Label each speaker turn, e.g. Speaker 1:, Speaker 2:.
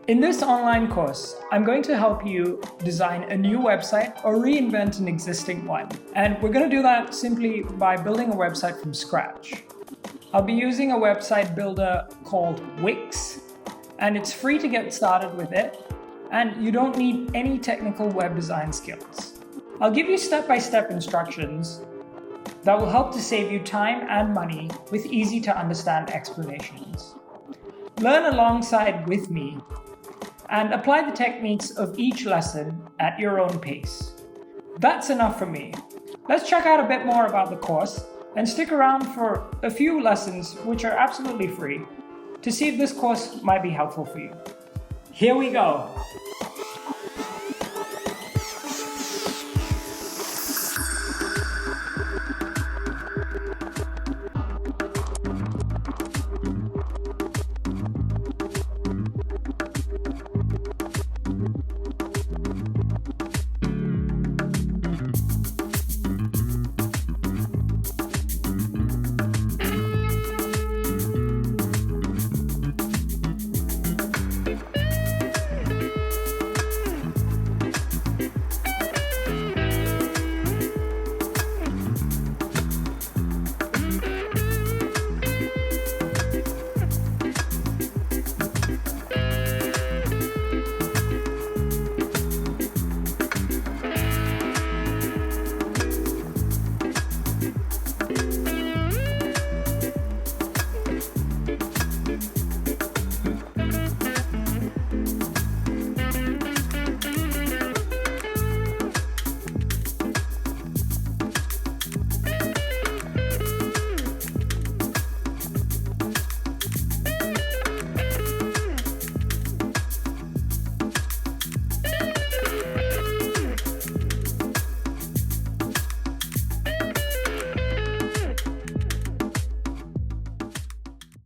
Speaker 1: In this online course, I'm going to help you design a new website or reinvent an existing one. And we're going to do that simply by building a website from scratch. I'll be using a website builder called WIX, and it's free to get started with it, and you don't need any technical web design skills. I'll give you step-by-step instructions that will help to save you time and money with easy-to-understand explanations. Learn alongside with me and apply the techniques of each lesson at your own pace. That's enough for me. Let's check out a bit more about the course and stick around for a few lessons which are absolutely free to see if this course might be helpful for you. Here we go.